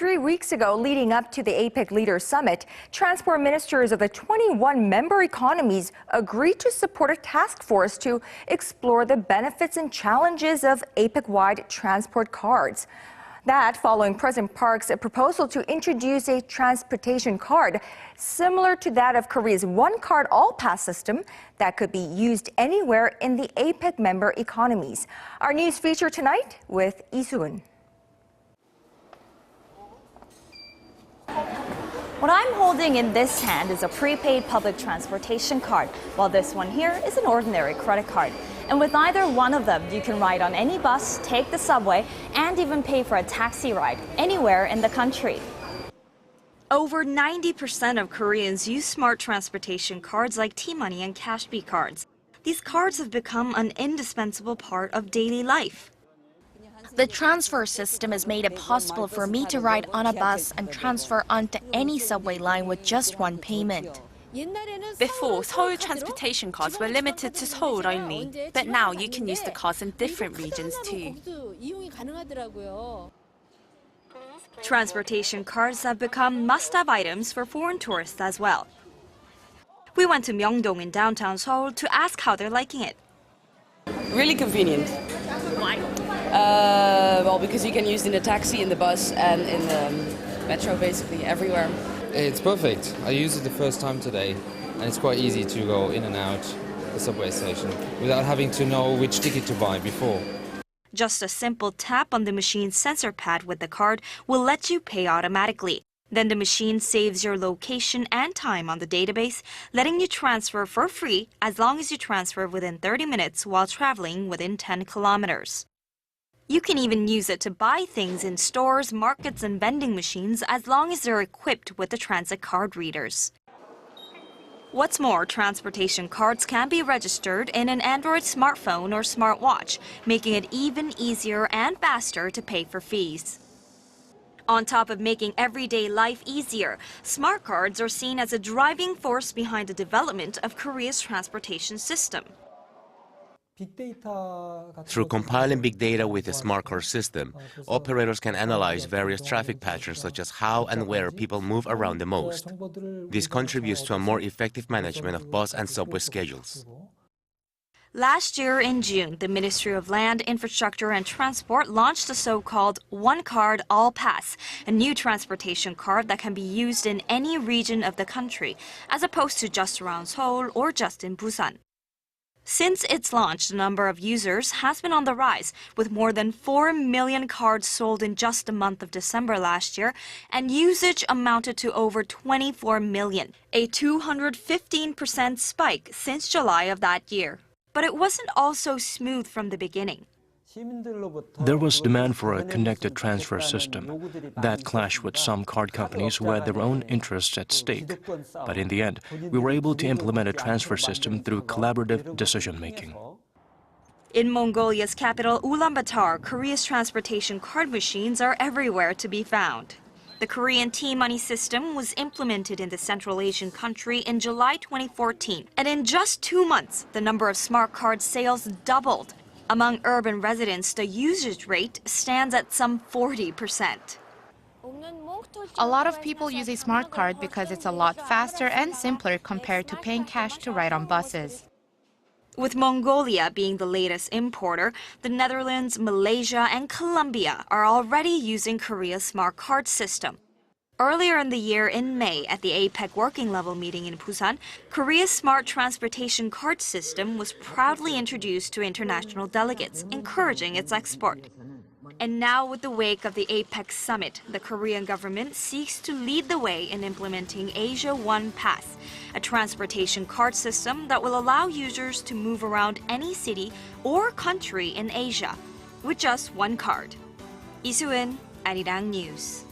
3 weeks ago, leading up to the APEC Leaders Summit, transport ministers of the 21 member economies agreed to support a task force to explore the benefits and challenges of APEC-wide transport cards. That following President Park's proposal to introduce a transportation card similar to that of Korea's one-card all-pass system that could be used anywhere in the APEC member economies. Our news feature tonight with Lee Soo-eun. What I'm holding in this hand is a prepaid public transportation card, while this one here is an ordinary credit card. And with either one of them, you can ride on any bus, take the subway, and even pay for a taxi ride anywhere in the country. Over 90% of Koreans use smart transportation cards like T-money and Cashbee cards. These cards have become an indispensable part of daily life. The transfer system has made it possible for me to ride on a bus and transfer onto any subway line with just one payment. Before, Seoul transportation cards were limited to Seoul only, but now you can use the cards in different regions too. Transportation cards have become must-have items for foreign tourists as well. We went to Myeongdong in downtown Seoul to ask how they're liking it. Really convenient. Why? Well, because you can use it in the taxi, in the bus, and in the metro, basically everywhere. It's perfect. I used it the first time today, and it's quite easy to go in and out the subway station without having to know which ticket to buy before. Just a simple tap on the machine's sensor pad with the card will let you pay automatically. Then the machine saves your location and time on the database, letting you transfer for free as long as you transfer within 30 minutes while traveling within 10 kilometers. You can even use it to buy things in stores, markets, and vending machines as long as they're equipped with the transit card readers. What's more, transportation cards can be registered in an Android smartphone or smartwatch, making it even easier and faster to pay for fees. On top of making everyday life easier, smart cards are seen as a driving force behind the development of Korea's transportation system. Through compiling big data with the smart card system, operators can analyze various traffic patterns such as how and where people move around the most. This contributes to a more effective management of bus and subway schedules. Last year in June, the Ministry of Land, Infrastructure and Transport launched the so-called One Card All Pass, a new transportation card that can be used in any region of the country, as opposed to just around Seoul or just in Busan. Since its launch, the number of users has been on the rise, with more than 4 million cards sold in just the month of December last year, and usage amounted to over 24 million, a 215% spike since July of that year. But it wasn't all so smooth from the beginning. There was demand for a connected transfer system. That clashed with some card companies who had their own interests at stake. But in the end, we were able to implement a transfer system through collaborative decision-making. In Mongolia's capital, Ulaanbaatar, Korea's transportation card machines are everywhere to be found. The Korean T-money system was implemented in the Central Asian country in July 2014. And in just 2 months, the number of smart card sales doubled. Among urban residents, the usage rate stands at some 40%. A lot of people use a smart card because it's a lot faster and simpler compared to paying cash to ride on buses. With Mongolia being the latest importer, the Netherlands, Malaysia, and Colombia are already using Korea's smart card system. Earlier in the year, in May, at the APEC working level meeting in Busan, Korea's smart transportation card system was proudly introduced to international delegates, encouraging its export. And now, with the wake of the APEC Summit, the Korean government seeks to lead the way in implementing Asia One Pass, a transportation card system that will allow users to move around any city or country in Asia with just one card. Lee Soo-eun, Arirang News.